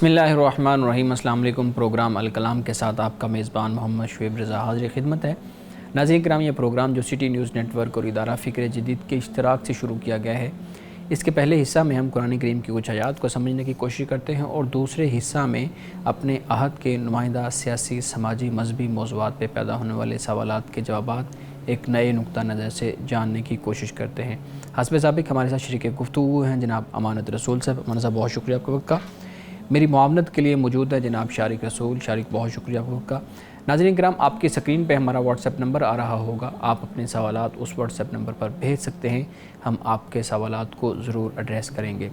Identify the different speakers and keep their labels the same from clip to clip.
Speaker 1: بسم اللہ الرحمن الرحیم۔ السلام علیکم۔ پروگرام الکلام کے ساتھ آپ کا میزبان محمد شعیب رضا حاضر خدمت ہے۔ ناظرین کرام، یہ پروگرام جو سٹی نیوز نیٹ ورک اور ادارہ فکر جدید کے اشتراک سے شروع کیا گیا ہے، اس کے پہلے حصہ میں ہم قرآن کریم کی کچھ آیات کو سمجھنے کی کوشش کرتے ہیں اور دوسرے حصہ میں اپنے عہد کے نمائندہ سیاسی، سماجی، مذہبی موضوعات پہ پیدا ہونے والے سوالات کے جوابات ایک نئے نقطہ نظر سے جاننے کی کوشش کرتے ہیں۔ حسب سابق ہمارے ساتھ شریک گفتگو ہیں جناب امانت رسول صاحب۔ امانت صاحب، بہت شکریہ آپ کے وقت کا۔ میری معاونت کے لیے موجود ہے جناب شارق رسول۔ شارق، بہت شکریہ آپ کا۔ ناظرین کرام، آپ کی سکرین پہ ہمارا واٹس ایپ نمبر آ رہا ہوگا، آپ اپنے سوالات اس واٹس ایپ نمبر پر بھیج سکتے ہیں، ہم آپ کے سوالات کو ضرور ایڈریس کریں گے۔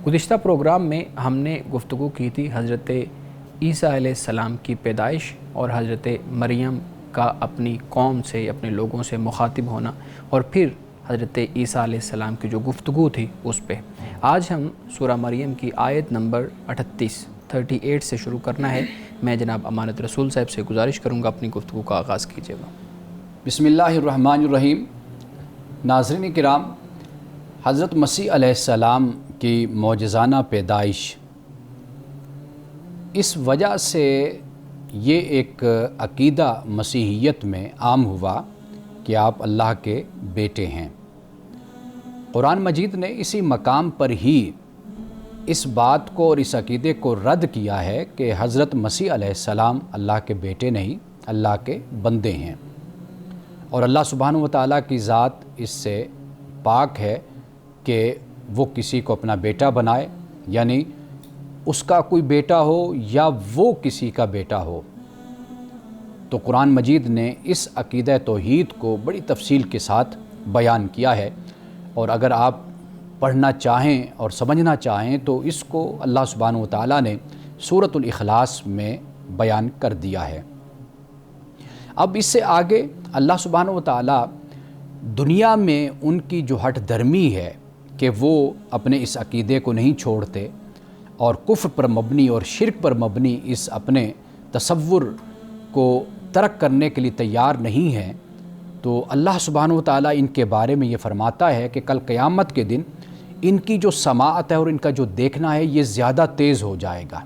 Speaker 1: گزشتہ پروگرام میں ہم نے گفتگو کی تھی حضرت عیسیٰ علیہ السلام کی پیدائش اور حضرت مریم کا اپنی قوم سے، اپنے لوگوں سے مخاطب ہونا، اور پھر حضرت عیسیٰ علیہ السلام کی جو گفتگو تھی اس پہ۔ آج ہم سورہ مریم کی آیت نمبر 38 سے شروع کرنا ہے۔ میں جناب امانت رسول صاحب سے گزارش کروں گا اپنی گفتگو کا آغاز کیجیے گا۔
Speaker 2: بسم اللہ الرحمن الرحیم۔ ناظرین کرام، حضرت مسیح علیہ السلام کی معجزانہ پیدائش، اس وجہ سے یہ ایک عقیدہ مسیحیت میں عام ہوا کہ آپ اللہ کے بیٹے ہیں۔ قرآن مجید نے اسی مقام پر ہی اس بات کو اور اس عقیدے کو رد کیا ہے کہ حضرت مسیح علیہ السلام اللہ کے بیٹے نہیں، اللہ کے بندے ہیں، اور اللہ سبحانہ و تعالیٰ کی ذات اس سے پاک ہے کہ وہ کسی کو اپنا بیٹا بنائے، یعنی اس کا کوئی بیٹا ہو یا وہ کسی کا بیٹا ہو۔ تو قرآن مجید نے اس عقیدہ توحید کو بڑی تفصیل کے ساتھ بیان کیا ہے، اور اگر آپ پڑھنا چاہیں اور سمجھنا چاہیں تو اس کو اللہ سبحانہ و تعالیٰ نے سورۃ الاخلاص میں بیان کر دیا ہے۔ اب اس سے آگے اللہ سبحانہ و تعالیٰ دنیا میں ان کی جو ہٹ درمی ہے کہ وہ اپنے اس عقیدے کو نہیں چھوڑتے اور کفر پر مبنی اور شرک پر مبنی اس اپنے تصور کو ترک کرنے کے لیے تیار نہیں ہیں، تو اللہ سبحانہ و تعالیٰ ان کے بارے میں یہ فرماتا ہے کہ کل قیامت کے دن ان کی جو سماعت ہے اور ان کا جو دیکھنا ہے یہ زیادہ تیز ہو جائے گا۔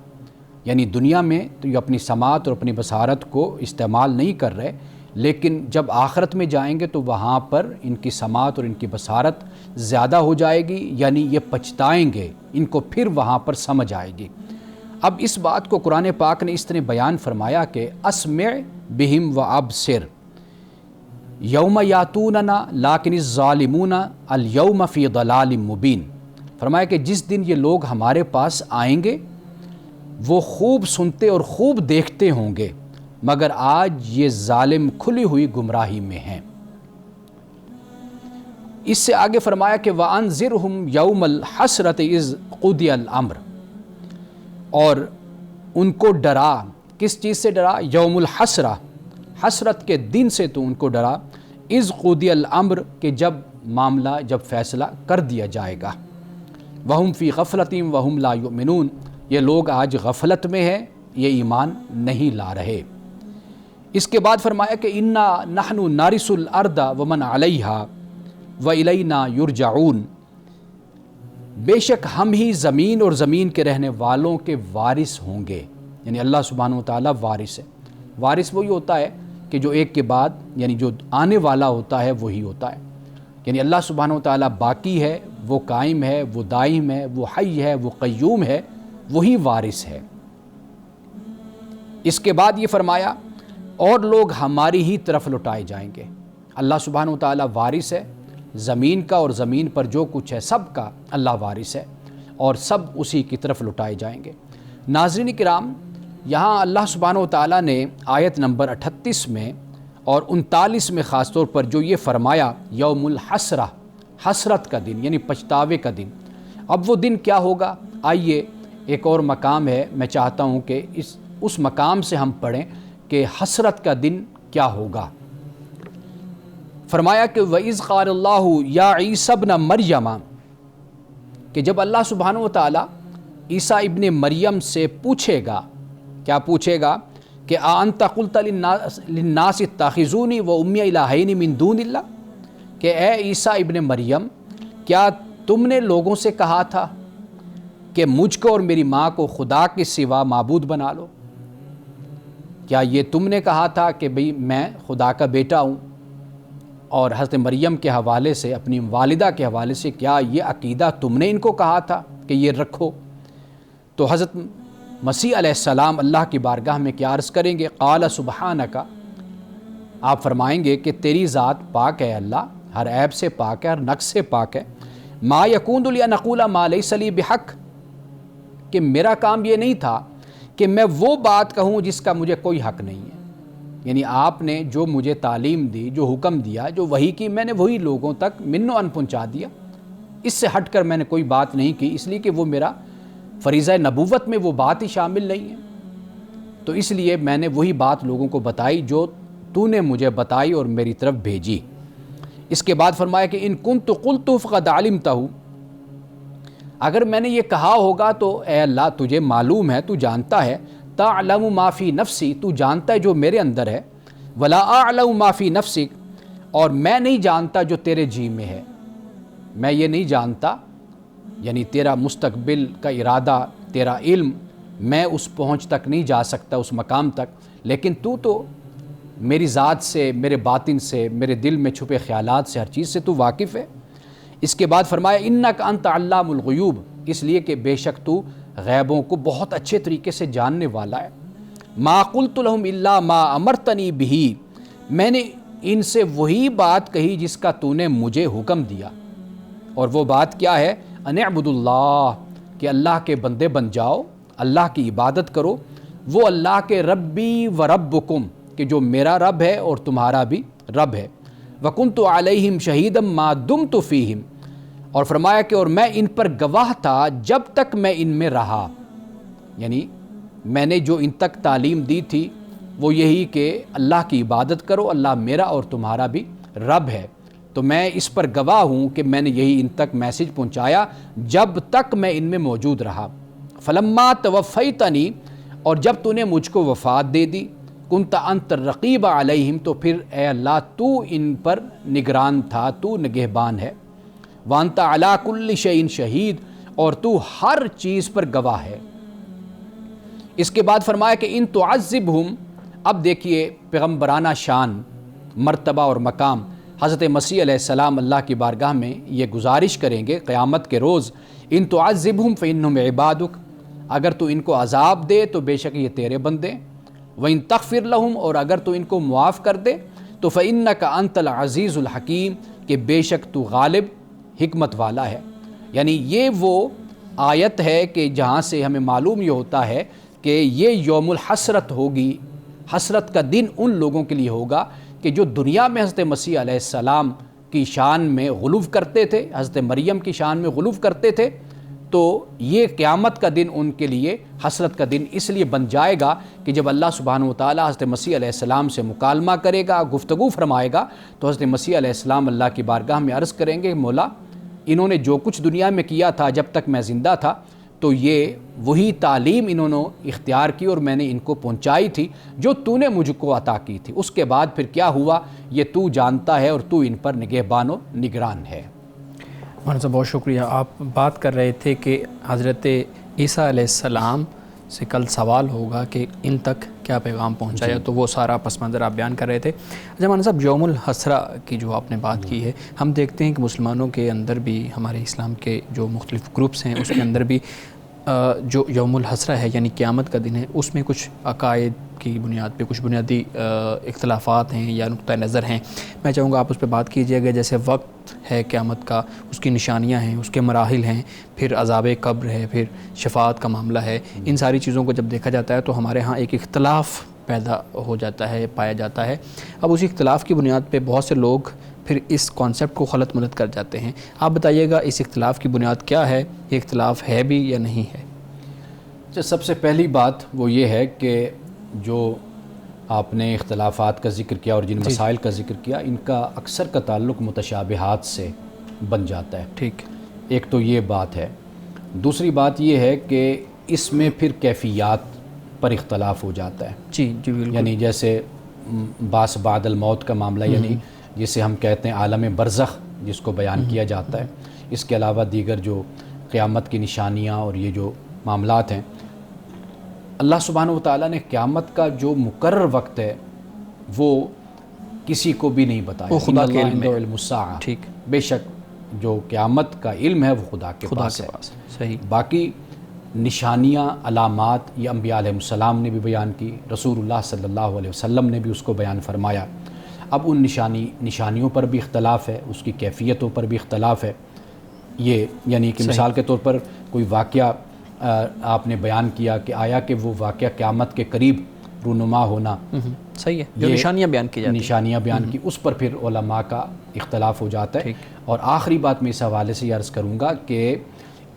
Speaker 2: یعنی دنیا میں تو یہ اپنی سماعت اور اپنی بصارت کو استعمال نہیں کر رہے، لیکن جب آخرت میں جائیں گے تو وہاں پر ان کی سماعت اور ان کی بصارت زیادہ ہو جائے گی، یعنی یہ پچھتائیں گے، ان کو پھر وہاں پر سمجھ آئے گی۔ اب اس بات کو قرآن پاک نے اس طرح بیان فرمایا کہ اسمع بہم و ابصر یوم یاتوننا لیکن الظالمون الیوم فی ضلال مبین۔ فرمایا کہ جس دن یہ لوگ ہمارے پاس آئیں گے وہ خوب سنتے اور خوب دیکھتے ہوں گے، مگر آج یہ ظالم کھلی ہوئی گمراہی میں ہیں۔ اس سے آگے فرمایا کہ وَأَنذِرْهُمْ يَوْمَ الْحَسْرَةِ إِذْ قُضِيَ الْأَمْرُ، اور ان کو ڈرا، کس چیز سے ڈرا؟ یوم الحسرہ، حسرت کے دن سے تو ان کو ڈرا، اذ قضی الامر، کہ جب معاملہ، جب فیصلہ کر دیا جائے گا۔ وہم فی غفلۃ وہم لا یؤمنون، یہ لوگ آج غفلت میں ہیں، یہ ایمان نہیں لا رہے۔ اس کے بعد فرمایا کہ انا نحن نارث الارض ومن علیہا والینا یرجعون، بے شک ہم ہی زمین اور زمین کے رہنے والوں کے وارث ہوں گے۔ یعنی اللہ سبحانہ و تعالیٰ وارث ہے۔ وارث وہی ہوتا ہے کہ جو ایک کے بعد، یعنی جو آنے والا ہوتا ہے وہی ہوتا ہے۔ یعنی اللہ سبحانہ و تعالیٰ باقی ہے، وہ قائم ہے، وہ دائم ہے، وہ حی ہے، وہ قیوم ہے، وہی وارث ہے۔ اس کے بعد یہ فرمایا اور لوگ ہماری ہی طرف لوٹائے جائیں گے۔ اللہ سبحانہ و تعالیٰ وارث ہے زمین کا، اور زمین پر جو کچھ ہے سب کا اللہ وارث ہے، اور سب اسی کی طرف لوٹائے جائیں گے۔ ناظرین کرام، یہاں اللہ سبحانہ و تعالیٰ نے آیت نمبر 38 میں اور 39 میں خاص طور پر جو یہ فرمایا یوم الحسرہ، حسرت کا دن یعنی پچھتاوے کا دن۔ اب وہ دن کیا ہوگا؟ آئیے ایک اور مقام ہے، میں چاہتا ہوں کہ اس مقام سے ہم پڑھیں کہ حسرت کا دن کیا ہوگا۔ فرمایا کہ وَإِذْ قَالَ اللَّهُ يَا عِيسَى ابْنَ مَرْيَمَ، کہ جب اللہ سبحانہ و تعالیٰ عیسیٰ ابن مریم سے پوچھے گا، کیا پوچھے گا؟ کہ اَأَنْتَ قُلْتَ لِلنَّاسِ اتَّخِذُونِي وَأُمِّيَ إِلَٰهَيْنِ مِن دُونِ اللَّهِ، کہ اے عیسیٰ ابن مریم، کیا تم نے لوگوں سے کہا تھا کہ مجھ کو اور میری ماں کو خدا کے سوا معبود بنا لو؟ کیا یہ تم نے کہا تھا کہ بھئی میں خدا کا بیٹا ہوں؟ اور حضرت مریم کے حوالے سے، اپنی والدہ کے حوالے سے، کیا یہ عقیدہ تم نے ان کو کہا تھا کہ یہ رکھو؟ تو حضرت مسیح علیہ السلام اللہ کی بارگاہ میں کیا عرض کریں گے؟ قال سبحانک، آپ فرمائیں گے کہ تیری ذات پاک ہے اللہ، ہر عیب سے پاک ہے، ہر نقص سے پاک ہے۔ ما یکون لی ان اقول ما لیس لی بحق، کہ میرا کام یہ نہیں تھا کہ میں وہ بات کہوں جس کا مجھے کوئی حق نہیں ہے۔ یعنی آپ نے جو مجھے تعلیم دی، جو حکم دیا، جو وحی کی، میں نے وہی لوگوں تک من و ان پہنچا دیا، اس سے ہٹ کر میں نے کوئی بات نہیں کی، اس لیے کہ وہ میرا فریضہ نبوت میں وہ بات ہی شامل نہیں ہے۔ تو اس لیے میں نے وہی بات لوگوں کو بتائی جو تو نے مجھے بتائی اور میری طرف بھیجی۔ اس کے بعد فرمایا کہ ان کنت قلت فقد علمتہ، اگر میں نے یہ کہا ہوگا تو اے اللہ تجھے معلوم ہے، تو جانتا ہے، تعلم ما فی نفسی، تو جانتا ہے جو میرے اندر ہے، ولا اعلم ما فی نفسک، اور میں نہیں جانتا جو تیرے جی میں ہے، میں یہ نہیں جانتا، یعنی تیرا مستقبل کا ارادہ، تیرا علم، میں اس پہنچ تک نہیں جا سکتا، اس مقام تک، لیکن تو میری ذات سے، میرے باطن سے، میرے دل میں چھپے خیالات سے، ہر چیز سے تو واقف ہے۔ اس کے بعد فرمایا انک انت علام الغیوب، اس لیے کہ بے شک تو غیبوں کو بہت اچھے طریقے سے جاننے والا ہے۔ ما قلت لهم الا ما امرتنی بہ، میں نے ان سے وہی بات کہی جس کا تو نے مجھے حکم دیا، اور وہ بات کیا ہے؟ ان اعبدوا اللہ، کہ اللہ کے بندے بن جاؤ، اللہ کی عبادت کرو، وہ اللہ کے ربی و ربکم، کہ جو میرا رب ہے اور تمہارا بھی رب ہے۔ وکنت علیہم شہیدا ما دمت فیہم، اور فرمایا کہ اور میں ان پر گواہ تھا جب تک میں ان میں رہا، یعنی میں نے جو ان تک تعلیم دی تھی وہ یہی کہ اللہ کی عبادت کرو، اللہ میرا اور تمہارا بھی رب ہے، تو میں اس پر گواہ ہوں کہ میں نے یہی ان تک میسج پہنچایا جب تک میں ان میں موجود رہا۔ فلما توفیتنی، اور جب تو نے مجھ کو وفات دے دی، کنت انت الرقیب علیہم، تو پھر اے اللہ تو ان پر نگران تھا، تو نگہبان ہے۔ وانت علی کل شیء شہید، اور تو ہر چیز پر گواہ ہے۔ اس کے بعد فرمایا کہ ان تعذبہم، اب دیکھیے پیغمبرانہ شان، مرتبہ اور مقام، حضرت مسیح علیہ السلام اللہ کی بارگاہ میں یہ گزارش کریں گے قیامت کے روز، ان تعذبہم فإنہم عبادک، اگر تو ان کو عذاب دے تو بے شک یہ تیرے بندے، وَإِن تغفر لَهُمْ، اور اگر تو ان کو معاف کر دے تو فإنک انت العزیز الحکیم، کہ بے شک تو غالب حکمت والا ہے۔ یعنی یہ وہ آیت ہے کہ جہاں سے ہمیں معلوم یہ ہوتا ہے کہ یہ یوم الحسرت ہوگی، حسرت کا دن ان لوگوں کے لیے ہوگا کہ جو دنیا میں حضرت مسیح علیہ السلام کی شان میں غلو کرتے تھے، حضرت مریم کی شان میں غلو کرتے تھے، تو یہ قیامت کا دن ان کے لیے حسرت کا دن اس لیے بن جائے گا کہ جب اللہ سبحانہ وتعالی حضرت مسیح علیہ السلام سے مکالمہ کرے گا، گفتگو فرمائے گا، تو حضرت مسیح علیہ السلام اللہ کی بارگاہ میں عرض کریں گے مولا انہوں نے جو کچھ دنیا میں کیا تھا جب تک میں زندہ تھا، تو یہ وہی تعلیم انہوں نے اختیار کی اور میں نے ان کو پہنچائی تھی جو تو نے مجھ کو عطا کی تھی، اس کے بعد پھر کیا ہوا یہ تو جانتا ہے اور تو ان پر نگہبان و نگران ہے۔
Speaker 1: مولانا صاحب بہت شکریہ۔ آپ بات کر رہے تھے کہ حضرت عیسیٰ علیہ السلام سے کل سوال ہوگا کہ ان تک کیا پیغام پہنچایا، تو وہ سارا پس منظر آپ بیان کر رہے تھے۔ اچھا مولانا صاحب، یوم الحسرہ کی جو آپ نے بات کی ہے، ہم دیکھتے ہیں کہ مسلمانوں کے اندر بھی، ہمارے اسلام کے جو مختلف گروپس ہیں اس کے اندر بھی جو یوم الحسرہ ہے یعنی قیامت کا دن ہے، اس میں کچھ عقائد کی بنیاد پہ کچھ بنیادی اختلافات ہیں یا نقطہ نظر ہیں، میں چاہوں گا آپ اس پہ بات کیجیے گا۔ جیسے وقت ہے قیامت کا، اس کی نشانیاں ہیں، اس کے مراحل ہیں، پھر عذاب قبر ہے، پھر شفاعت کا معاملہ ہے، ان ساری چیزوں کو جب دیکھا جاتا ہے تو ہمارے ہاں ایک اختلاف پیدا ہو جاتا ہے، پایا جاتا ہے۔ اب اسی اختلاف کی بنیاد پہ بہت سے لوگ پھر اس کانسیپٹ کو غلط ملت کر جاتے ہیں۔ آپ بتائیے گا اس اختلاف کی بنیاد کیا ہے، یہ اختلاف ہے بھی یا نہیں ہے؟
Speaker 2: سب سے پہلی بات وہ یہ ہے کہ جو آپ نے اختلافات کا ذکر کیا اور جن مسائل کا ذکر کیا، ان کا اکثر کا تعلق متشابہات سے بن جاتا ہے۔
Speaker 1: ٹھیک،
Speaker 2: ایک تو یہ بات ہے۔ دوسری بات یہ ہے کہ اس میں پھر کیفیات پر اختلاف ہو جاتا ہے۔
Speaker 1: جی جی بالکل،
Speaker 2: یعنی جیسے باس بعد الموت کا معاملہ، یعنی جسے ہم کہتے ہیں عالم برزخ، جس کو بیان کیا جاتا ہے، اس کے علاوہ دیگر جو قیامت کی نشانیاں اور یہ جو معاملات ہیں، اللہ سبحانہ و تعالیٰ نے قیامت کا جو مقرر وقت ہے وہ کسی کو بھی نہیں بتایا،
Speaker 1: وہ خدا کے علم
Speaker 2: عنده علم الساعہ،
Speaker 1: ٹھیک،
Speaker 2: بے شک جو قیامت کا علم ہے وہ خدا کے پاس ہے۔
Speaker 1: صحیح۔
Speaker 2: باقی نشانیاں، علامات یہ انبیاء علیہ السلام نے بھی بیان کی، رسول اللہ صلی اللہ علیہ وسلم نے بھی اس کو بیان فرمایا۔ اب ان نشانیوں پر بھی اختلاف ہے، اس کی کیفیتوں پر بھی اختلاف ہے۔ یہ یعنی کہ مثال کے طور پر کوئی واقعہ آپ نے بیان کیا کہ آیا کہ وہ واقعہ قیامت کے قریب رونما ہونا،
Speaker 1: صحیح ہے، جو نشانیاں بیان کی جاتی ہیں،
Speaker 2: نشانیاں بیان کی، اس پر پھر علماء کا اختلاف ہو جاتا ہے۔ اور آخری بات میں اس حوالے سے یہ عرض کروں گا کہ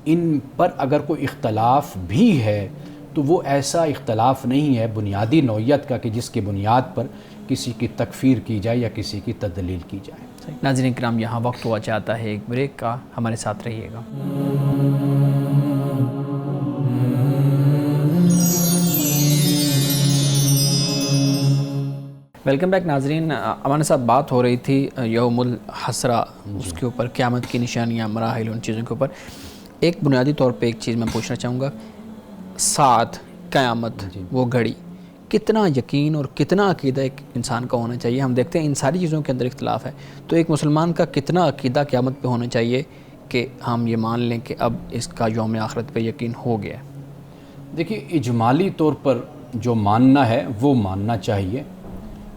Speaker 2: ان پر اگر کوئی اختلاف بھی ہے تو وہ ایسا اختلاف نہیں ہے بنیادی نوعیت کا کہ جس کی بنیاد پر کسی کی تکفیر کی جائے یا کسی کی تدلیل کی جائے۔
Speaker 1: ناظرین کرام، یہاں وقت ہوا چاہتا ہے ایک بریک کا، ہمارے ساتھ رہیے گا۔ ویلکم بیک ناظرین، ہمارے ساتھ بات ہو رہی تھی یوم الحسرہ، اس کے اوپر قیامت کی نشانیاں، مراحل، ان چیزوں کے اوپر۔ ایک بنیادی طور پہ ایک چیز میں پوچھنا چاہوں گا، ساعت، قیامت، وہ گھڑی، کتنا یقین اور کتنا عقیدہ ایک انسان کا ہونا چاہیے؟ ہم دیکھتے ہیں ان ساری چیزوں کے اندر اختلاف ہے، تو ایک مسلمان کا کتنا عقیدہ قیامت پہ ہونا چاہیے کہ ہم یہ مان لیں کہ اب اس کا یوم آخرت پہ یقین ہو گیا ہے؟
Speaker 2: دیکھیے، اجمالی طور پر جو ماننا ہے وہ ماننا چاہیے،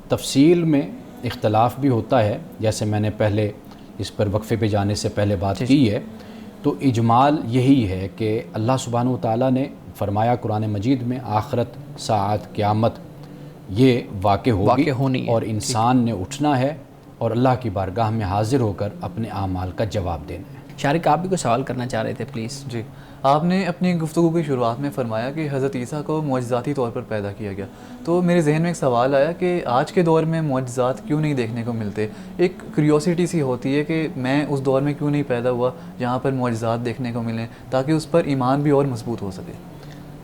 Speaker 2: تفصیل میں اختلاف بھی ہوتا ہے، جیسے میں نے پہلے اس پر وقفے پہ جانے سے پہلے بات کی ہے۔ تو اجمال یہی ہے کہ اللہ سبحانہ و تعالیٰ نے فرمایا قرآن مجید میں آخرت، ساعت، قیامت یہ واقع ہوگی اور انسان نے اٹھنا ہے اور اللہ کی بارگاہ میں حاضر ہو کر اپنے اعمال کا جواب دینا ہے۔
Speaker 1: شارق، آپ بھی کوئی سوال کرنا چاہ رہے تھے، پلیز۔
Speaker 3: جی، آپ نے اپنی گفتگو کی شروعات میں فرمایا کہ حضرت عیسیٰ کو معجزاتی طور پر پیدا کیا گیا، تو میرے ذہن میں ایک سوال آیا کہ آج کے دور میں معجزات کیوں نہیں دیکھنے کو ملتے؟ ایک کیوریوسٹی سی ہوتی ہے کہ میں اس دور میں کیوں نہیں پیدا ہوا جہاں پر معجزات دیکھنے کو ملیں، تاکہ اس پر ایمان بھی اور مضبوط ہو سکے۔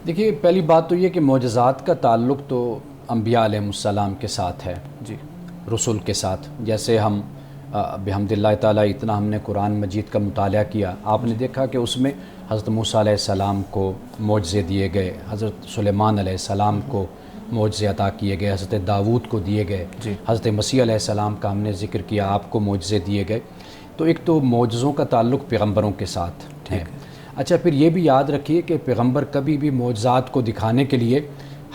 Speaker 2: دیکھیے، پہلی بات تو یہ کہ معجزات کا تعلق تو انبیاء علیہ السلام کے ساتھ ہے،
Speaker 3: جی،
Speaker 2: رسول کے ساتھ۔ جیسے ہم بحمد اللہ تعالیٰ اتنا ہم نے قرآن مجید کا مطالعہ کیا، آپ نے دیکھا کہ اس میں حضرت موسیٰ علیہ السلام کو معجزے دیے گئے، حضرت سلیمان علیہ السلام کو معجزے عطا کیے گئے، حضرت داود کو دیے گئے، حضرت مسیح علیہ السلام کا ہم نے ذکر کیا، آپ کو معجزے دیے گئے۔ تو ایک تو معجزوں کا تعلق پیغمبروں کے ساتھ ہے۔ اچھا، پھر یہ بھی یاد رکھیے کہ پیغمبر کبھی بھی معجزات کو دکھانے کے لیے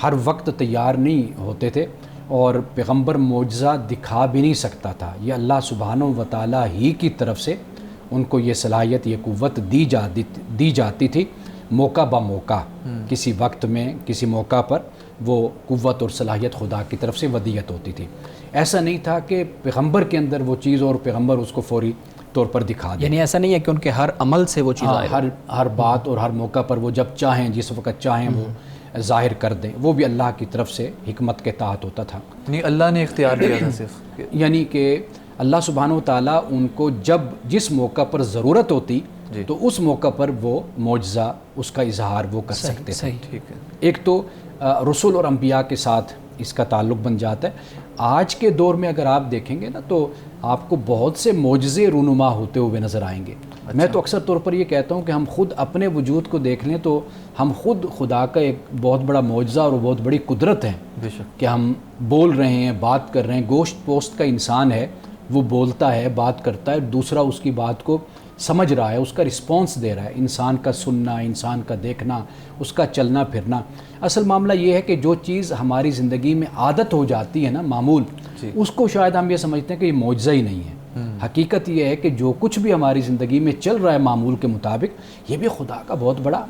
Speaker 2: ہر وقت تیار نہیں ہوتے تھے، اور پیغمبر معجزہ دکھا بھی نہیں سکتا تھا۔ یہ اللہ سبحانہ و تعالیٰ ہی کی طرف سے ان کو یہ صلاحیت، یہ قوت دی جاتی تھی، موقع با موقع، کسی وقت میں کسی موقع پر وہ قوت اور صلاحیت خدا کی طرف سے ودیت ہوتی تھی۔ ایسا نہیں تھا کہ پیغمبر کے اندر وہ چیز اور پیغمبر اس کو فوری طور پر دکھا دیں،
Speaker 1: یعنی ایسا نہیں ہے کہ ان کے ہر عمل سے وہ چیز
Speaker 2: ہر بات اور ہر موقع پر وہ جب چاہیں، جس وقت چاہیں وہ ظاہر کر دیں، وہ بھی اللہ کی طرف سے حکمت کے تحت ہوتا تھا۔
Speaker 3: یعنی اللہ نے اختیار دیا تھا صرف،
Speaker 2: یعنی کہ اللہ سبحانہ و تعالیٰ ان کو جب جس موقع پر ضرورت ہوتی تو اس موقع پر وہ معجزہ، اس کا اظہار وہ کر سکتے تھے۔
Speaker 3: ٹھیک ہے۔
Speaker 2: ایک تو رسول اور انبیاء کے ساتھ اس کا تعلق بن جاتا ہے۔ آج کے دور میں اگر آپ دیکھیں گے نا تو آپ کو بہت سے معجزے رونما ہوتے ہوئے نظر آئیں گے۔ میں تو اکثر طور پر یہ کہتا ہوں کہ ہم خود اپنے وجود کو دیکھ لیں تو ہم خود خدا کا ایک بہت بڑا معجزہ اور بہت بڑی قدرت ہے،
Speaker 3: بے شک،
Speaker 2: کہ ہم بول رہے ہیں، بات کر رہے ہیں۔ گوشت پوست کا انسان ہے، وہ بولتا ہے، بات کرتا ہے، دوسرا اس کی بات کو سمجھ رہا ہے، اس کا رسپانس دے رہا ہے۔ انسان کا سننا، انسان کا دیکھنا، اس کا چلنا پھرنا۔ اصل معاملہ یہ ہے کہ جو چیز ہماری زندگی میں عادت ہو جاتی ہے نا، معمول، اس کو شاید ہم یہ سمجھتے ہیں کہ یہ معجزہ ہی نہیں ہے۔ حقیقت یہ ہے کہ جو کچھ بھی ہماری زندگی میں چل رہا ہے معمول کے مطابق، یہ بھی خدا کا بہت بڑا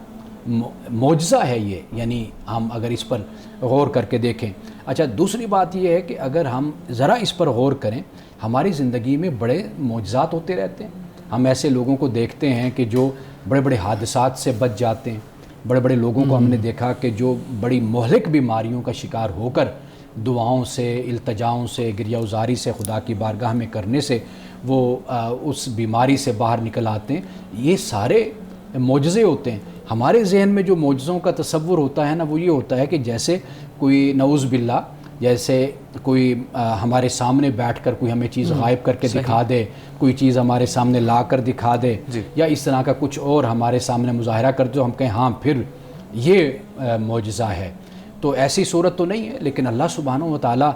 Speaker 2: معجزہ ہے یہ، یعنی ہم اگر اس پر غور کر کے دیکھیں۔ اچھا، دوسری بات یہ ہے کہ اگر ہم ذرا اس پر غور کریں، ہماری زندگی میں بڑے معجزات ہوتے رہتے ہیں۔ ہم ایسے لوگوں کو دیکھتے ہیں کہ جو بڑے بڑے حادثات سے بچ جاتے ہیں، بڑے بڑے لوگوں کو ہم نے دیکھا کہ جو بڑی مہلک بیماریوں کا شکار ہو کر دعاؤں سے، التجاؤں سے، گریہ وزاری سے خدا کی بارگاہ میں کرنے سے وہ اس بیماری سے باہر نکل آتے ہیں۔ یہ سارے معجزے ہوتے ہیں۔ ہمارے ذہن میں جو معجزوں کا تصور ہوتا ہے نا، وہ یہ ہوتا ہے کہ جیسے کوئی نعوذ باللہ جیسے کوئی ہمارے سامنے بیٹھ کر کوئی ہمیں چیز غائب کر کے دکھا دے، کوئی چیز ہمارے سامنے لا کر دکھا دے، یا اس طرح کا کچھ اور ہمارے سامنے مظاہرہ کر دے، ہم کہیں ہاں پھر یہ معجزہ ہے. تو ایسی صورت تو نہیں ہے، لیکن اللہ سبحانہ و تعالیٰ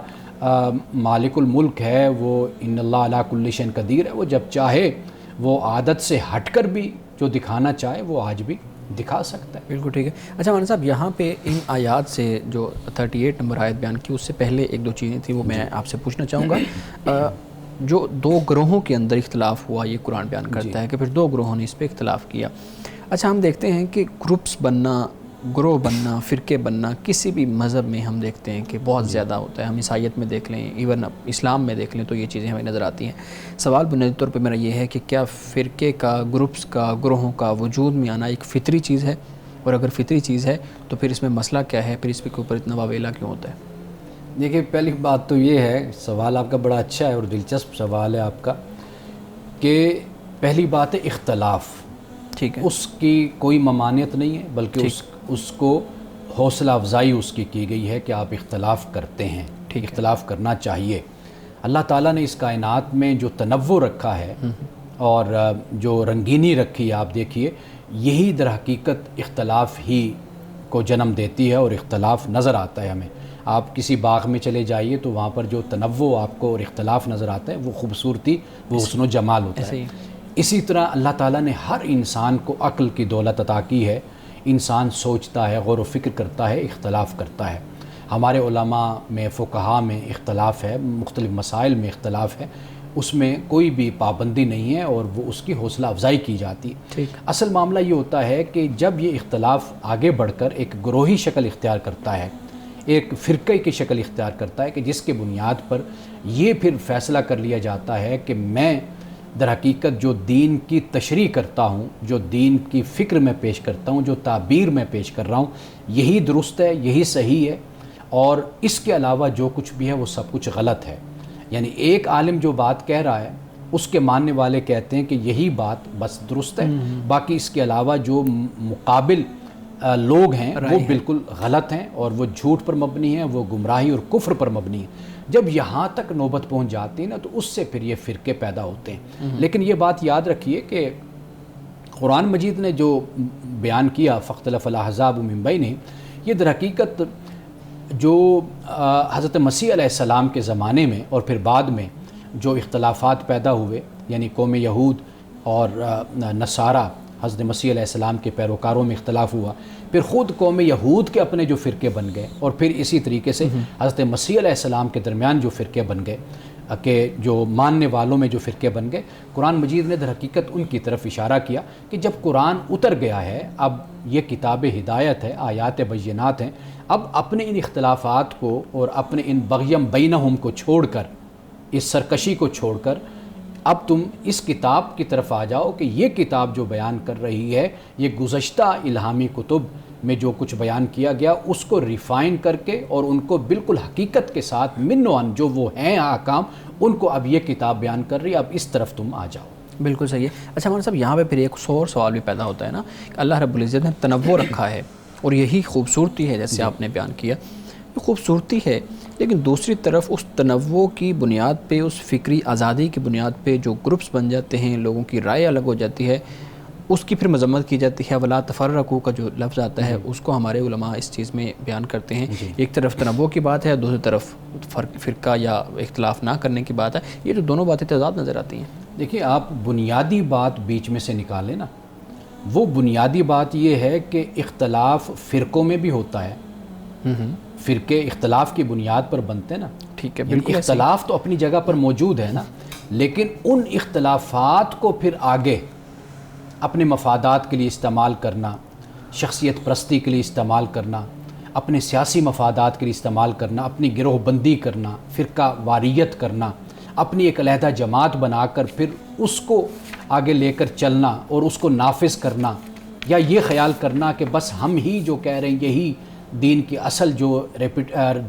Speaker 2: مالک الملک ہے، وہ ان اللہ علی کل شیء قدیر ہے، وہ جب چاہے وہ عادت سے ہٹ کر بھی جو دکھانا چاہے وہ آج بھی دکھا سکتا ہے.
Speaker 1: بالکل ٹھیک ہے. اچھا مولانا صاحب، یہاں پہ ان آیات سے جو 38 نمبر آیت بیان کی، اس سے پہلے ایک دو چیزیں تھیں وہ میں آپ سے پوچھنا چاہوں گا. جو دو گروہوں کے اندر اختلاف ہوا، یہ قرآن بیان کرتا ہے کہ پھر دو گروہوں نے اس پہ اختلاف کیا. اچھا، ہم دیکھتے ہیں کہ گروپس بننا، گروہ بننا، فرقے بننا کسی بھی مذہب میں ہم دیکھتے ہیں کہ بہت زیادہ ہوتا ہے. ہم عیسائیت میں دیکھ لیں، ایون اسلام میں دیکھ لیں تو یہ چیزیں ہمیں نظر آتی ہیں. سوال بنیادی طور پہ میرا یہ ہے کہ کیا فرقے کا، گروپس کا، گروہوں کا وجود میں آنا ایک فطری چیز ہے؟ اور اگر فطری چیز ہے تو پھر اس میں مسئلہ کیا ہے؟ پھر اس کے اوپر اتنا واویلا کیوں ہوتا ہے؟
Speaker 2: دیکھیے، پہلی بات تو یہ ہے، سوال آپ کا بڑا اچھا ہے اور دلچسپ سوال ہے آپ کا، کہ پہلی بات ہے اختلاف.
Speaker 1: ٹھیک ہے،
Speaker 2: اس کی کوئی ممانعت نہیں ہے، بلکہ اس کو حوصلہ افزائی اس کی گئی ہے کہ آپ اختلاف کرتے ہیں، اختلاف کرنا چاہیے. اللہ تعالیٰ نے اس کائنات میں جو تنوع رکھا ہے اور جو رنگینی رکھی ہے، آپ دیکھیے، یہی در حقیقت اختلاف ہی کو جنم دیتی ہے اور اختلاف نظر آتا ہے ہمیں. آپ کسی باغ میں چلے جائیے تو وہاں پر جو تنوع آپ کو اور اختلاف نظر آتا ہے، وہ خوبصورتی، وہ حسن و جمال ہوتا ہے. اسی طرح اللہ تعالیٰ نے ہر انسان کو عقل کی دولت عطا کی ہے. انسان سوچتا ہے، غور و فکر کرتا ہے، اختلاف کرتا ہے. ہمارے علماء میں، فقہاء میں اختلاف ہے، مختلف مسائل میں اختلاف ہے، اس میں کوئی بھی پابندی نہیں ہے اور وہ اس کی حوصلہ افزائی کی جاتی ہے. اصل معاملہ یہ ہوتا ہے کہ جب یہ اختلاف آگے بڑھ کر ایک گروہی شکل اختیار کرتا ہے، ایک فرقے کی شکل اختیار کرتا ہے، کہ جس کے بنیاد پر یہ پھر فیصلہ کر لیا جاتا ہے کہ میں در حقیقت جو دین کی تشریح کرتا ہوں، جو دین کی فکر میں پیش کرتا ہوں، جو تعبیر میں پیش کر رہا ہوں، یہی درست ہے، یہی صحیح ہے، اور اس کے علاوہ جو کچھ بھی ہے وہ سب کچھ غلط ہے. یعنی ایک عالم جو بات کہہ رہا ہے، اس کے ماننے والے کہتے ہیں کہ یہی بات بس درست ہے، باقی اس کے علاوہ جو مقابل لوگ ہیں وہ بالکل غلط ہیں اور وہ جھوٹ پر مبنی ہیں، وہ گمراہی اور کفر پر مبنی ہیں. جب یہاں تک نوبت پہنچ جاتی ہے نا، تو اس سے پھر یہ فرقے پیدا ہوتے ہیں. لیکن یہ بات یاد رکھیے کہ قرآن مجید نے جو بیان کیا، فاختلف الاحزاب من بینہم، یہ در حقیقت جو حضرت مسیح علیہ السلام کے زمانے میں اور پھر بعد میں جو اختلافات پیدا ہوئے، یعنی قوم یہود اور نصارہ، حضرت مسیح علیہ السلام کے پیروکاروں میں اختلاف ہوا، پھر خود قوم یہود کے اپنے جو فرقے بن گئے، اور پھر اسی طریقے سے حضرت مسیح علیہ السلام کے درمیان جو فرقے بن گئے، کہ جو ماننے والوں میں جو فرقے بن گئے، قرآن مجید نے در حقیقت ان کی طرف اشارہ کیا کہ جب قرآن اتر گیا ہے، اب یہ کتاب ہدایت ہے، آیات بینات ہیں، اب اپنے ان اختلافات کو اور اپنے ان بغیم بینہم کو چھوڑ کر، اس سرکشی کو چھوڑ کر، اب تم اس کتاب کی طرف آ جاؤ کہ یہ کتاب جو بیان کر رہی ہے، یہ گزشتہ الہامی کتب میں جو کچھ بیان کیا گیا اس کو ریفائن کر کے اور ان کو بالکل حقیقت کے ساتھ من و عن جو وہ ہیں احکام، ان کو اب یہ کتاب بیان کر رہی ہے، اب اس طرف تم آ جاؤ.
Speaker 1: بالکل صحیح ہے. اچھا مولانا صاحب، یہاں پہ پھر ایک اور سوال بھی پیدا ہوتا ہے نا کہ اللہ رب العزت نے تنوع رکھا ہے اور یہی خوبصورتی ہے، جیسے آپ نے بیان کیا، یہ خوبصورتی ہے، لیکن دوسری طرف اس تنوع کی بنیاد پہ، اس فکری آزادی کی بنیاد پہ جو گروپس بن جاتے ہیں، لوگوں کی رائے الگ ہو جاتی ہے، اس کی پھر مذمت کی جاتی ہے. ولا تفرقوا کا جو لفظ آتا ہے، اس کو ہمارے علماء اس چیز میں بیان کرتے ہیں. ایک طرف تنوع کی بات ہے، دوسری طرف فرقہ یا اختلاف نہ کرنے کی بات ہے. یہ جو دونوں باتیں تضاد نظر آتی ہیں.
Speaker 2: دیکھیے، آپ بنیادی بات بیچ میں سے نکالیں نا، وہ بنیادی بات یہ ہے کہ اختلاف فرقوں میں بھی ہوتا ہے. فرقے اختلاف کی بنیاد پر بنتے ہیں نا.
Speaker 1: ٹھیک ہے،
Speaker 2: بالکل. اختلاف تو اپنی جگہ پر موجود ہے نا، لیکن ان اختلافات کو پھر آگے اپنے مفادات کے لیے استعمال کرنا، شخصیت پرستی کے لیے استعمال کرنا، اپنے سیاسی مفادات کے لیے استعمال کرنا، اپنی گروہ بندی کرنا، فرقہ واریت کرنا، اپنی ایک علیحدہ جماعت بنا کر پھر اس کو آگے لے کر چلنا اور اس کو نافذ کرنا، یا یہ خیال کرنا کہ بس ہم ہی جو کہہ رہے ہیں یہی دین کی اصل جو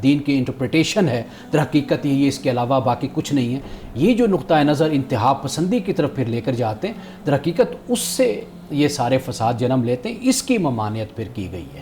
Speaker 2: دین کی انٹرپریٹیشن ہے، در حقیقت یہی ہے، اس کے علاوہ باقی کچھ نہیں ہے. یہ جو نقطہ نظر انتہا پسندی کی طرف پھر لے کر جاتے ہیں، در حقیقت اس سے یہ سارے فساد جنم لیتے ہیں. اس کی ممانعت پھر کی گئی ہے.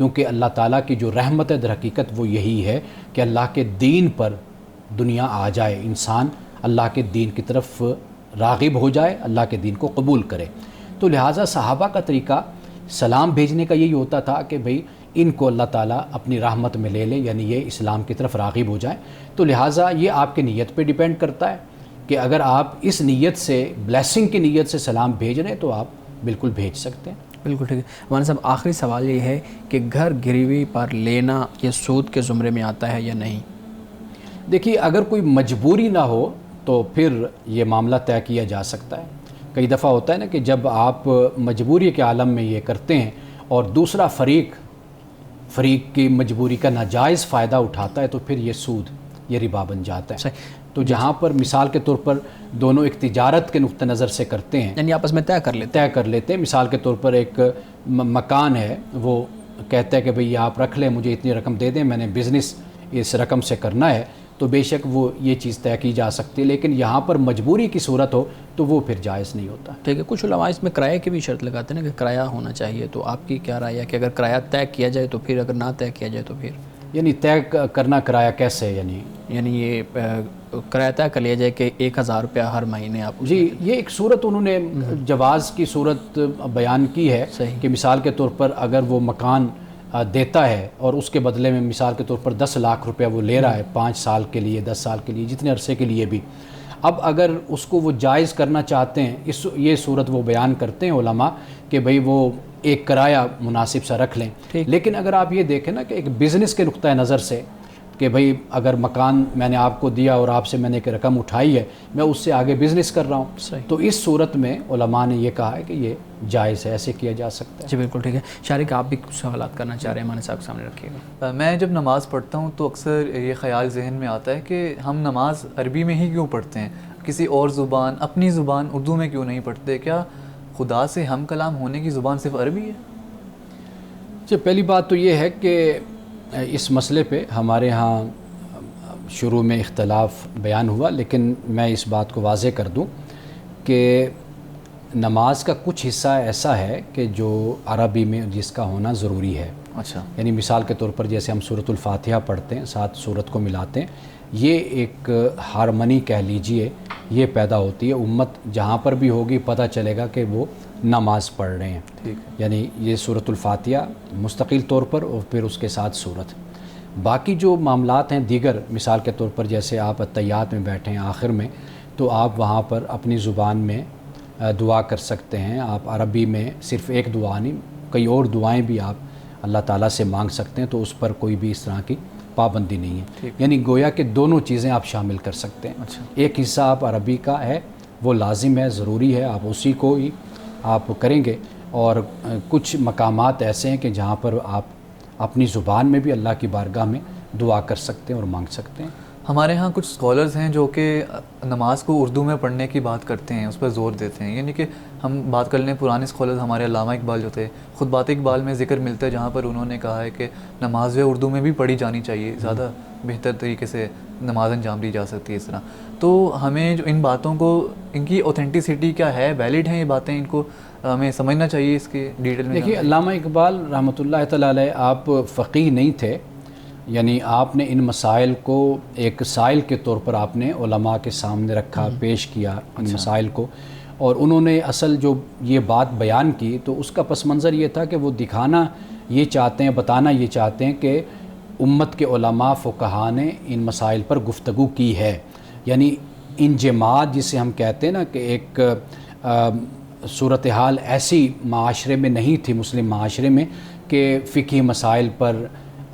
Speaker 2: کیونکہ اللہ تعالیٰ کی جو رحمت ہے در حقیقت وہ یہی ہے کہ اللہ کے دین پر دنیا آ جائے، انسان اللہ کے دین کی طرف راغب ہو جائے، اللہ کے دین کو قبول کرے۔ تو لہٰذا صحابہ کا طریقہ سلام بھیجنے کا یہی ہوتا تھا کہ بھئی ان کو اللہ تعالیٰ اپنی رحمت میں لے لے، یعنی یہ اسلام کی طرف راغب ہو جائیں۔ تو لہٰذا یہ آپ کی نیت پہ ڈیپینڈ کرتا ہے کہ اگر آپ اس نیت سے، بلیسنگ کی نیت سے سلام بھیج رہے ہیں تو آپ بالکل بھیج سکتے ہیں۔
Speaker 1: بالکل ٹھیک ہے مولانا صاحب، آخری سوال یہ ہے کہ گھر گروی پر لینا یہ سود کے زمرے میں آتا ہے یا نہیں؟
Speaker 2: دیکھیے اگر کوئی مجبوری نہ ہو تو پھر یہ معاملہ طے کیا جا سکتا ہے۔ کئی دفعہ ہوتا ہے نا کہ جب آپ مجبوری کے عالم میں یہ کرتے ہیں اور دوسرا فریق کی مجبوری کا ناجائز فائدہ اٹھاتا ہے تو پھر یہ سود، یہ ربا بن جاتا ہے۔
Speaker 1: صحیح۔
Speaker 2: تو جہاں پر مثال کے طور پر دونوں ایک تجارت کے نقطہ نظر سے کرتے ہیں،
Speaker 1: یعنی آپس میں طے کر لیتے
Speaker 2: ہیں، مثال کے طور پر ایک مکان ہے، وہ کہتا ہے کہ بھئی آپ رکھ لیں، مجھے اتنی رقم دے دیں، میں نے بزنس اس رقم سے کرنا ہے، تو بے شک وہ یہ چیز طے کی جا سکتی ہے، لیکن یہاں پر مجبوری کی صورت ہو تو وہ پھر جائز نہیں ہوتا۔
Speaker 1: ٹھیک ہے، کچھ علماء اس میں کرایہ کی بھی شرط لگاتے ہیں نا کہ کرایہ ہونا چاہیے، تو آپ کی کیا رائے ہے کہ اگر کرایہ طے کیا جائے تو پھر، اگر نہ طے کیا جائے تو پھر؟
Speaker 2: یعنی طے کرنا کرایہ کیسے؟
Speaker 1: یعنی یہ کرایہ طے کر لیا جائے کہ 1000 روپیہ ہر مہینے آپ؟
Speaker 2: جی، یہ ایک صورت انہوں نے جواز کی صورت بیان کی ہے کہ مثال کے طور پر اگر وہ مکان دیتا ہے اور اس کے بدلے میں مثال کے طور پر 10 لاکھ روپیہ وہ لے رہا ہے 5 سال کے لیے، 10 سال کے لیے، جتنے عرصے کے لیے بھی، اب اگر اس کو وہ جائز کرنا چاہتے ہیں، یہ صورت وہ بیان کرتے ہیں علماء کہ بھئی وہ ایک کرایہ مناسب سا رکھ لیں۔ لیکن اگر آپ یہ دیکھیں نا کہ ایک بزنس کے نقطہ نظر سے کہ بھئی اگر مکان میں نے آپ کو دیا اور آپ سے میں نے ایک رقم اٹھائی ہے، میں اس سے آگے بزنس کر رہا ہوں، تو اس صورت میں علماء نے یہ کہا ہے کہ یہ جائز ہے، ایسے کیا جا سکتا ہے۔
Speaker 1: جی بالکل ٹھیک ہے۔ شارق، آپ بھی کچھ سوالات کرنا چاہ رہے ہیں، ہمارے صاحب سامنے رکھیے گا۔
Speaker 3: میں جب نماز پڑھتا ہوں تو اکثر یہ خیال ذہن میں آتا ہے کہ ہم نماز عربی میں ہی کیوں پڑھتے ہیں، کسی اور زبان، اپنی زبان اردو میں کیوں نہیں پڑھتے؟ کیا خدا سے ہم کلام ہونے کی زبان صرف عربی ہے؟
Speaker 2: جی، پہلی بات تو یہ ہے کہ اس مسئلے پہ ہمارے ہاں شروع میں اختلاف بیان ہوا، لیکن میں اس بات کو واضح کر دوں کہ نماز کا کچھ حصہ ایسا ہے کہ جو عربی میں جس کا ہونا ضروری ہے۔
Speaker 3: اچھا،
Speaker 2: یعنی مثال کے طور پر جیسے ہم سورۃ الفاتحہ پڑھتے ہیں، 7 سورت کو ملاتے ہیں، یہ ایک ہارمنی کہہ لیجئے یہ پیدا ہوتی ہے، امت جہاں پر بھی ہوگی پتہ چلے گا کہ وہ نماز پڑھ رہے ہیں۔
Speaker 3: ٹھیک،
Speaker 2: یعنی یہ سورۃ الفاتحہ مستقل طور پر اور پھر اس کے ساتھ سورت۔ باقی جو معاملات ہیں دیگر، مثال کے طور پر جیسے آپ اتحیات میں بیٹھے ہیں آخر میں، تو آپ وہاں پر اپنی زبان میں دعا کر سکتے ہیں۔ آپ عربی میں صرف ایک دعا نہیں، کئی اور دعائیں بھی آپ اللہ تعالیٰ سے مانگ سکتے ہیں، تو اس پر کوئی بھی اس طرح کی پابندی نہیں ہے۔ یعنی گویا کہ دونوں چیزیں آپ شامل کر سکتے ہیں۔
Speaker 3: اچھا،
Speaker 2: ایک حصہ آپ عربی کا ہے، وہ لازم ہے، ضروری ہے، آپ اسی کو ہی آپ کریں گے، اور کچھ مقامات ایسے ہیں کہ جہاں پر آپ اپنی زبان میں بھی اللہ کی بارگاہ میں دعا کر سکتے ہیں اور مانگ سکتے ہیں۔
Speaker 3: ہمارے ہاں کچھ اسکالرز ہیں جو کہ نماز کو اردو میں پڑھنے کی بات کرتے ہیں، اس پر زور دیتے ہیں، یعنی کہ ہم بات کر لیں پرانے اسکالرز، ہمارے علامہ اقبال جو تھے، خطبات اقبال میں ذکر ملتا ہے جہاں پر انہوں نے کہا ہے کہ نماز جو اردو میں بھی پڑھی جانی چاہیے، زیادہ بہتر طریقے سے نماز انجام دی جا سکتی ہے اس طرح۔ تو ہمیں جو ان باتوں کو، ان کی اوتھینٹسٹی کیا ہے، ویلڈ ہیں یہ باتیں، ان کو ہمیں سمجھنا چاہیے اس کے ڈیٹیل میں۔
Speaker 2: دیکھیے علامہ اقبال رحمۃ اللہ تعالیٰ علیہ آپ فقیہ نہیں تھے، یعنی آپ نے ان مسائل کو ایک سائل کے طور پر آپ نے علماء کے سامنے رکھا، پیش کیا ان مسائل کو، اور انہوں نے اصل جو یہ بات بیان کی تو اس کا پس منظر یہ تھا کہ وہ دکھانا یہ چاہتے ہیں، بتانا یہ چاہتے ہیں کہ امت کے علماء فقہاء نے ان مسائل پر گفتگو کی ہے۔ یعنی انجماد جسے ہم کہتے ہیں نا کہ ایک صورتحال ایسی معاشرے میں نہیں تھی، مسلم معاشرے میں، کہ فقہی مسائل پر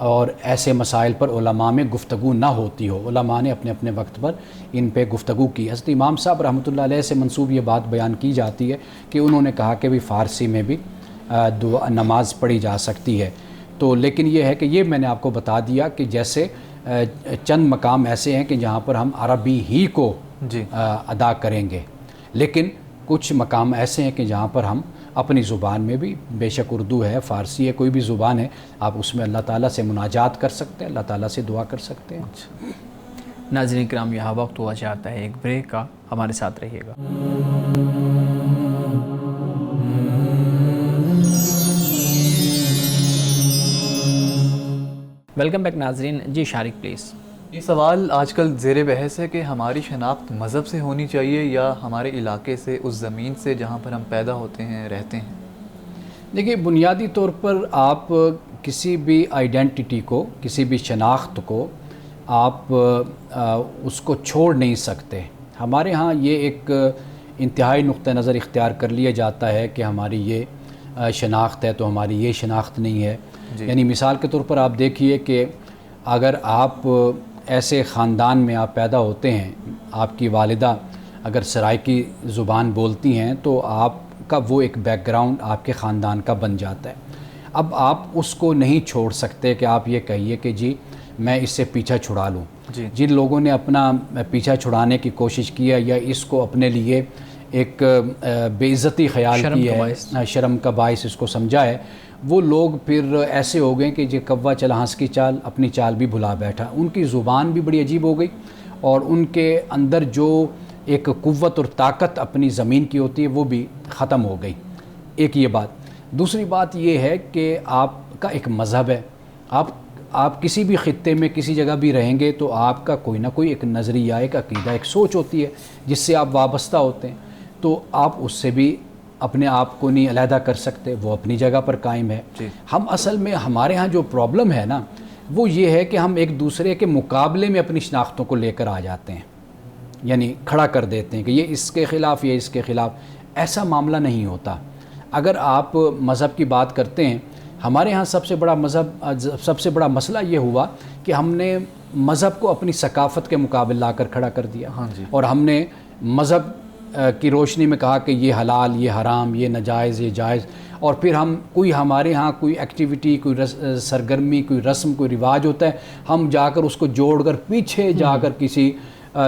Speaker 2: اور ایسے مسائل پر علماء میں گفتگو نہ ہوتی ہو۔ علماء نے اپنے اپنے وقت پر ان پہ گفتگو کی۔ حضرت امام صاحب رحمۃ اللہ علیہ سے منسوب یہ بات بیان کی جاتی ہے کہ انہوں نے کہا کہ بھی فارسی میں بھی نماز پڑھی جا سکتی ہے۔ تو لیکن یہ ہے کہ یہ میں نے آپ کو بتا دیا کہ جیسے چند مقام ایسے ہیں کہ جہاں پر ہم عربی ہی کو ادا کریں گے، لیکن کچھ مقام ایسے ہیں کہ جہاں پر ہم اپنی زبان میں بھی، بے شک اردو ہے، فارسی ہے، کوئی بھی زبان ہے، آپ اس میں اللہ تعالیٰ سے مناجات کر سکتے ہیں، اللہ تعالیٰ سے دعا کر سکتے ہیں۔
Speaker 1: ناظرین کرام، یہاں وقت ہوا چاہتا ہے ایک بریک کا، ہمارے ساتھ رہیے گا۔ ویلکم بیک ناظرین. جی شارق پلیز.
Speaker 3: یہ سوال آج کل زیر بحث ہے کہ ہماری شناخت مذہب سے ہونی چاہیے یا ہمارے علاقے سے، اس زمین سے جہاں پر ہم پیدا ہوتے ہیں، رہتے ہیں.
Speaker 2: دیکھیے، بنیادی طور پر آپ کسی بھی آئیڈینٹی کو، کسی بھی شناخت کو آپ اس کو چھوڑ نہیں سکتے. ہمارے ہاں یہ ایک انتہائی نقطہ نظر اختیار کر لیا جاتا ہے کہ ہماری یہ شناخت ہے تو ہماری یہ شناخت نہیں ہے. یعنی مثال کے طور پر آپ دیکھیے کہ اگر آپ ایسے خاندان میں آپ پیدا ہوتے ہیں، آپ کی والدہ اگر سرائیکی زبان بولتی ہیں تو آپ کا وہ ایک بیک گراؤنڈ آپ کے خاندان کا بن جاتا ہے. اب آپ اس کو نہیں چھوڑ سکتے کہ آپ یہ کہیے کہ جی میں اس سے پیچھا چھڑا لوں. جن لوگوں نے اپنا پیچھا چھڑانے کی کوشش کیا یا اس کو اپنے لیے ایک بے عزتی خیال کی ہے، شرم کا باعث اس کو سمجھا ہے، وہ لوگ پھر ایسے ہو گئے کہ جی کوا چلا ہنس کی چال، اپنی چال بھی بھلا بیٹھا. ان کی زبان بھی بڑی عجیب ہو گئی اور ان کے اندر جو ایک قوت اور طاقت اپنی زمین کی ہوتی ہے وہ بھی ختم ہو گئی. ایک یہ بات. دوسری بات یہ ہے کہ آپ کا ایک مذہب ہے. آپ کسی بھی خطے میں کسی جگہ بھی رہیں گے تو آپ کا کوئی نہ کوئی ایک نظریہ، ایک عقیدہ، ایک سوچ ہوتی ہے جس سے آپ وابستہ ہوتے ہیں. تو آپ اس سے بھی اپنے آپ کو نہیں علیحدہ کر سکتے، وہ اپنی جگہ پر قائم ہے. ہم اصل میں ہمارے ہاں جو پرابلم ہے نا وہ یہ ہے کہ ہم ایک دوسرے کے مقابلے میں اپنی شناختوں کو لے کر آ جاتے ہیں، یعنی کھڑا کر دیتے ہیں کہ یہ اس کے خلاف، یہ اس کے خلاف. ایسا معاملہ نہیں ہوتا. اگر آپ مذہب کی بات کرتے ہیں، ہمارے ہاں سب سے بڑا مسئلہ یہ ہوا کہ ہم نے مذہب کو اپنی ثقافت کے مقابل لا کر کھڑا کر دیا. اور ہم نے مذہب کی روشنی میں کہا کہ یہ حلال، یہ حرام، یہ ناجائز، یہ جائز. اور پھر ہمارے ہاں کوئی ایکٹیویٹی، کوئی سرگرمی، کوئی رسم، کوئی رواج ہوتا ہے، ہم جا کر اس کو جوڑ کر پیچھے جا کر کسی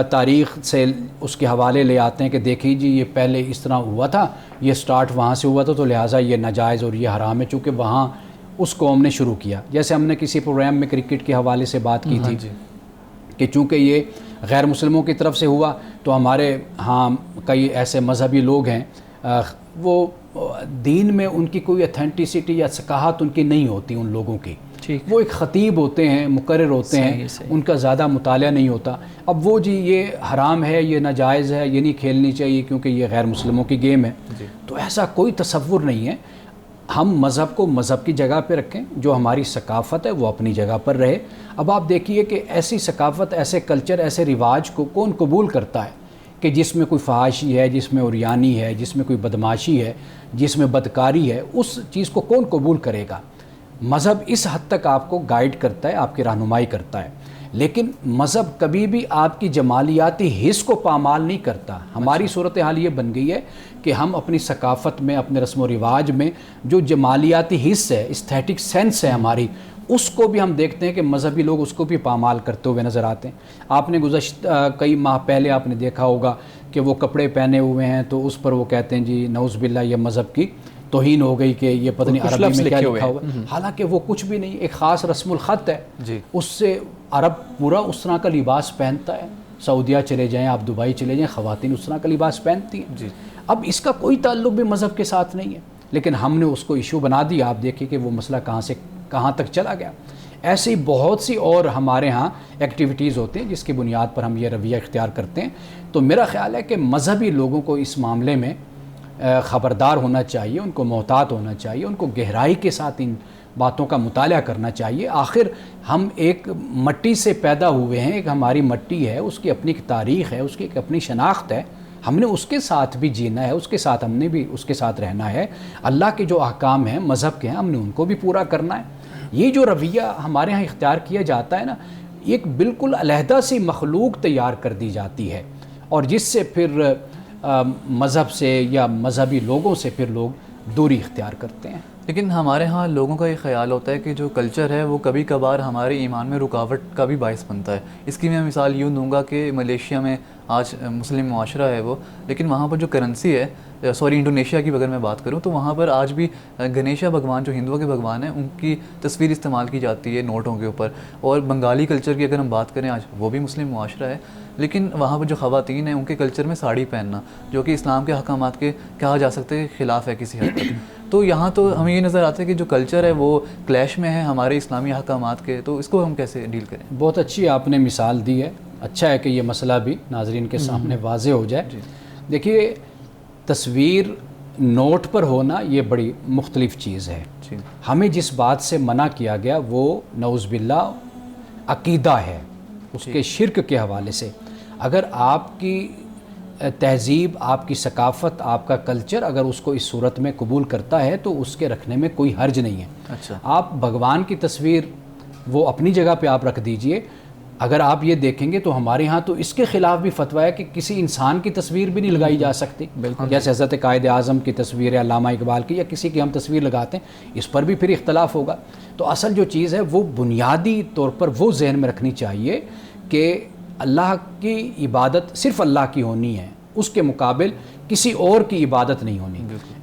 Speaker 2: تاریخ سے اس کے حوالے لے آتے ہیں کہ دیکھیں جی یہ پہلے اس طرح ہوا تھا، یہ سٹارٹ وہاں سے ہوا تھا تو لہٰذا یہ ناجائز اور یہ حرام ہے، چونکہ وہاں اس قوم نے شروع کیا. جیسے ہم نے کسی پروگرام میں کرکٹ کے حوالے سے بات کی تھی کہ چونکہ یہ غیر مسلموں کی طرف سے ہوا تو ہمارے ہاں کئی ایسے مذہبی لوگ ہیں وہ دین میں ان کی کوئی اتھینٹسٹی یا ثقافت ان کی نہیں ہوتی. ان لوگوں کی وہ ایک خطیب ہوتے ہیں، مقرر ہوتے ہیں، ان کا زیادہ مطالعہ نہیں ہوتا. اب وہ جی یہ حرام ہے، یہ ناجائز ہے، یہ نہیں کھیلنی چاہیے کیونکہ یہ غیر مسلموں کی گیم ہے. تو ایسا کوئی تصور نہیں ہے. ہم مذہب کو مذہب کی جگہ پہ رکھیں، جو ہماری ثقافت ہے وہ اپنی جگہ پر رہے. اب آپ دیکھیے کہ ایسی ثقافت، ایسے کلچر، ایسے رواج کو کون قبول کرتا ہے کہ جس میں کوئی فحاشی ہے، جس میں عریانی ہے، جس میں کوئی بدماشی ہے، جس میں بدکاری ہے، اس چیز کو کون قبول کرے گا؟ مذہب اس حد تک آپ کو گائیڈ کرتا ہے، آپ کی رہنمائی کرتا ہے، لیکن مذہب کبھی بھی آپ کی جمالیاتی حص کو پامال نہیں کرتا. ہماری صورتحال یہ بن گئی ہے کہ ہم اپنی ثقافت میں، اپنے رسم و رواج میں جو جمالیاتی حص ہے، استھیٹک سینس ہے ہماری، اس کو بھی ہم دیکھتے ہیں کہ مذہبی لوگ اس کو بھی پامال کرتے ہوئے نظر آتے ہیں. آپ نے گزشتہ کئی ماہ پہلے آپ نے دیکھا ہوگا کہ وہ کپڑے پہنے ہوئے ہیں تو اس پر وہ کہتے ہیں جی نعوذ باللہ یہ مذہب کی توہین ہو گئی کہ یہ پتہ نہیں عربی میں کیا لکھا ہوا. حالانکہ وہ کچھ بھی نہیں، ایک خاص رسم الخط ہے. اس سے عرب پورا اس طرح کا لباس پہنتا ہے. سعودیہ چلے جائیں، آپ دبئی چلے جائیں، خواتین اس طرح کا لباس پہنتی ہیں. اب اس کا کوئی تعلق بھی مذہب کے ساتھ نہیں ہے، لیکن ہم نے اس کو ایشو بنا دیا. آپ دیکھیں کہ وہ مسئلہ کہاں سے کہاں تک چلا گیا. ایسی بہت سی اور ہمارے ہاں ایکٹیویٹیز ہوتے ہیں جس کی بنیاد پر ہم یہ رویہ اختیار کرتے ہیں. تو میرا خیال ہے کہ مذہبی لوگوں کو اس معاملے میں خبردار ہونا چاہیے، ان کو محتاط ہونا چاہیے، ان کو گہرائی کے ساتھ ان باتوں کا مطالعہ کرنا چاہیے. آخر ہم ایک مٹی سے پیدا ہوئے ہیں، ایک ہماری مٹی ہے، اس کی اپنی ایک تاریخ ہے، اس کی ایک اپنی شناخت ہے. ہم نے اس کے ساتھ بھی جینا ہے، اس کے ساتھ ہم نے بھی اس کے ساتھ رہنا ہے. اللہ کے جو احکام ہیں مذہب کے ہیں، ہم نے ان کو بھی پورا کرنا ہے. یہ جو رویہ ہمارے ہاں اختیار کیا جاتا ہے نا، ایک بالکل علیحدہ سی مخلوق تیار کر دی جاتی ہے، اور جس سے پھر مذہب سے یا مذہبی لوگوں سے پھر لوگ دوری اختیار کرتے ہیں.
Speaker 3: لیکن ہمارے ہاں لوگوں کا یہ خیال ہوتا ہے کہ جو کلچر ہے وہ کبھی کبھار ہمارے ایمان میں رکاوٹ کا بھی باعث بنتا ہے. اس کی میں مثال یوں دوں گا کہ ملیشیا میں آج مسلم معاشرہ ہے وہ، لیکن وہاں پر جو کرنسی ہے، انڈونیشیا کی اگر میں بات کروں تو وہاں پر آج بھی گنیشا بھگوان جو ہندوؤں کے بھگوان ہیں ان کی تصویر استعمال کی جاتی ہے نوٹوں کے اوپر. اور بنگالی کلچر کی اگر ہم بات کریں آج وہ بھی مسلم معاشرہ ہے، لیکن وہاں پر جو خواتین ہیں ان کے کلچر میں ساڑی پہننا جو کہ اسلام کے احکامات کے کہا جا سکتا ہے خلاف ہے کسی حد تک. تو یہاں تو ہمیں یہ نظر آتا ہے کہ جو کلچر ہے وہ کلیش میں ہے ہمارے اسلامی احکامات کے، تو اس کو ہم کیسے ڈیل کریں؟
Speaker 2: بہت اچھی آپ نے مثال دی ہے، اچھا ہے کہ یہ مسئلہ بھی ناظرین کے سامنے واضح ہو جائے۔ دیکھیے، تصویر نوٹ پر ہونا یہ بڑی مختلف چیز ہے۔ ہمیں جس بات سے منع کیا گیا وہ نعوذ باللہ عقیدہ ہے، اس کے شرک کے حوالے سے۔ اگر آپ کی تہذیب، آپ کی ثقافت، آپ کا کلچر اگر اس کو اس صورت میں قبول کرتا ہے تو اس کے رکھنے میں کوئی حرج نہیں ہے۔
Speaker 3: اچھا،
Speaker 2: آپ بھگوان کی تصویر وہ اپنی جگہ پہ آپ رکھ دیجئے۔ اگر آپ یہ دیکھیں گے تو ہمارے ہاں تو اس کے خلاف بھی فتویٰ ہے کہ کسی انسان کی تصویر بھی نہیں لگائی جا سکتی، جیسے حضرت قائد اعظم کی تصویر ہے، علامہ اقبال کی، یا کسی کی ہم تصویر لگاتے ہیں، اس پر بھی پھر اختلاف ہوگا۔ تو اصل جو چیز ہے وہ بنیادی طور پر وہ ذہن میں رکھنی چاہیے کہ اللہ کی عبادت صرف اللہ کی ہونی ہے، اس کے مقابل کسی اور کی عبادت نہیں ہونی۔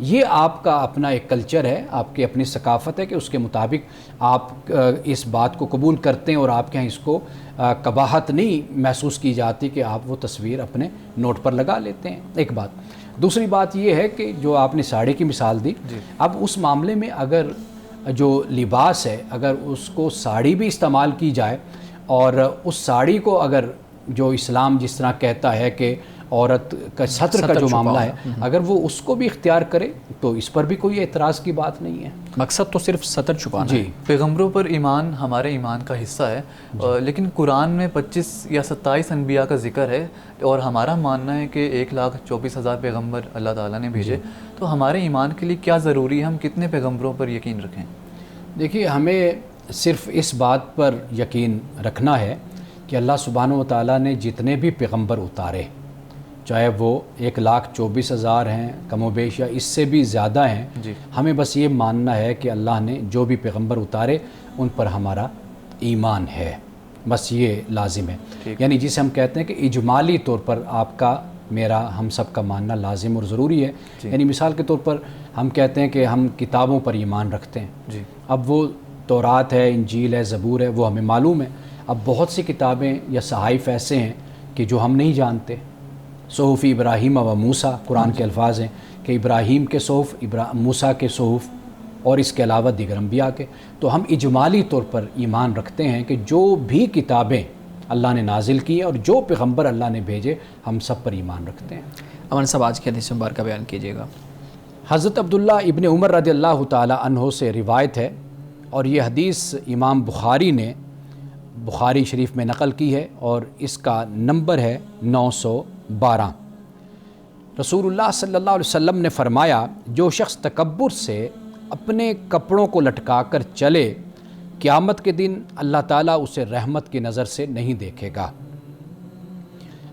Speaker 2: یہ آپ کا اپنا ایک کلچر ہے، آپ کی اپنی ثقافت ہے کہ اس کے مطابق آپ اس بات کو قبول کرتے ہیں، اور آپ کے یہاں اس کو قباحت نہیں محسوس کی جاتی کہ آپ وہ تصویر اپنے نوٹ پر لگا لیتے ہیں۔ ایک بات۔ دوسری بات یہ ہے کہ جو آپ نے ساڑی کی مثال دی، اب اس معاملے میں اگر جو لباس ہے اگر اس کو ساڑی بھی استعمال کی جائے، اور اس ساڑی کو اگر جو اسلام جس طرح کہتا ہے کہ عورت کا ستر کا جو معاملہ ہے، اگر وہ اس کو بھی اختیار کرے تو اس پر بھی کوئی اعتراض کی بات نہیں ہے۔
Speaker 1: مقصد تو صرف ستر چھپانا ہے۔
Speaker 3: پیغمبروں پر ایمان ہمارے ایمان کا حصہ ہے، لیکن قرآن میں 25 یا 27 انبیاء کا ذکر ہے، اور ہمارا ماننا ہے کہ 1,24,000 پیغمبر اللہ تعالیٰ نے بھیجے۔ تو ہمارے ایمان کے لیے کیا ضروری ہے، ہم کتنے پیغمبروں پر یقین رکھیں؟ دیکھیے،
Speaker 2: ہمیں صرف اس بات پر یقین رکھنا ہے کہ اللہ سبحانہ و تعالیٰ نے جتنے بھی پیغمبر اتارے، چاہے وہ 1,24,000 ہیں کم و بیش یا اس سے بھی زیادہ ہیں، ہمیں بس یہ ماننا ہے کہ اللہ نے جو بھی پیغمبر اتارے ان پر ہمارا ایمان ہے، بس یہ لازم ہے۔ یعنی جسے ہم کہتے ہیں کہ اجمالی طور پر آپ کا میرا ہم سب کا ماننا لازم اور ضروری ہے۔ یعنی مثال کے طور پر ہم کہتے ہیں کہ ہم کتابوں پر ایمان رکھتے ہیں، اب وہ تورات ہے، انجیل ہے، زبور ہے، وہ ہمیں معلوم ہے۔ اب بہت سی کتابیں یا صحائف ایسے ہیں کہ جو ہم نہیں جانتے۔ صحف ابراہیم و موسیٰ قرآن کے الفاظ ہیں کہ ابراہیم کے صحف، موسیٰ کے صحف، اور اس کے علاوہ دیگر انبیاء کے۔ تو ہم اجمالی طور پر ایمان رکھتے ہیں کہ جو بھی کتابیں اللہ نے نازل کی ہیں اور جو پیغمبر اللہ نے بھیجے، ہم سب پر ایمان رکھتے ہیں۔
Speaker 1: امن صاحب، آج کی حدیث مبارکہ بیان کیجیے گا۔
Speaker 2: حضرت عبداللہ ابن عمر رضی اللہ تعالی عنہ سے روایت ہے، اور یہ حدیث امام بخاری نے بخاری شریف میں نقل کی ہے، اور اس کا نمبر ہے 912۔ رسول اللہ صلی اللہ علیہ وسلم نے فرمایا، جو شخص تکبر سے اپنے کپڑوں کو لٹکا کر چلے، قیامت کے دن اللہ تعالیٰ اسے رحمت کی نظر سے نہیں دیکھے گا۔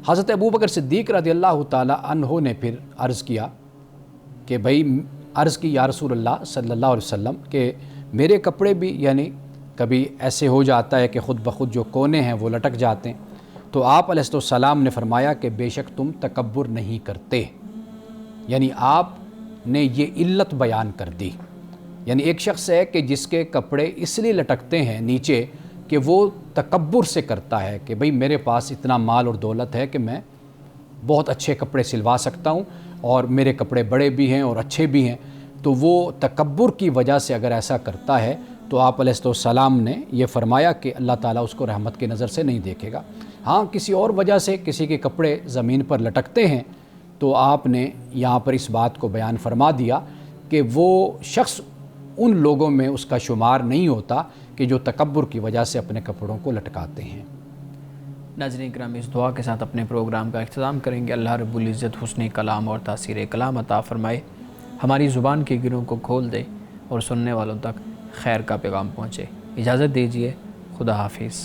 Speaker 2: حضرت ابوبکر صدیق رضی اللہ تعالی عنہ نے پھر عرض کیا کہ عرض کی یا رسول اللہ صلی اللہ علیہ وسلم کہ میرے کپڑے بھی یعنی کبھی ایسے ہو جاتا ہے کہ خود بخود جو کونے ہیں وہ لٹک جاتے ہیں۔ تو آپ علیہ السلام نے فرمایا کہ بے شک تم تکبر نہیں کرتے، یعنی آپ نے یہ علت بیان کر دی۔ یعنی ایک شخص ہے کہ جس کے کپڑے اس لیے لٹکتے ہیں نیچے کہ وہ تکبر سے کرتا ہے کہ بھئی میرے پاس اتنا مال اور دولت ہے کہ میں بہت اچھے کپڑے سلوا سکتا ہوں، اور میرے کپڑے بڑے بھی ہیں اور اچھے بھی ہیں۔ تو وہ تکبر کی وجہ سے اگر ایسا کرتا ہے تو آپ علیہ السلام نے یہ فرمایا کہ اللہ تعالیٰ اس کو رحمت کی نظر سے نہیں دیکھے گا۔ ہاں، کسی اور وجہ سے کسی کے کپڑے زمین پر لٹکتے ہیں تو آپ نے یہاں پر اس بات کو بیان فرما دیا کہ وہ شخص ان لوگوں میں اس کا شمار نہیں ہوتا کہ جو تکبر کی وجہ سے اپنے کپڑوں کو لٹکاتے ہیں۔
Speaker 1: ناظرین کرام، اس دعا کے ساتھ اپنے پروگرام کا اختتام کریں گے۔ اللہ رب العزت حسن کلام اور تاثیر کلام عطا فرمائے، ہماری زبان کے گروں کو کھول دے اور سننے والوں تک خیر کا پیغام پہنچے۔ اجازت دیجیے، خدا حافظ۔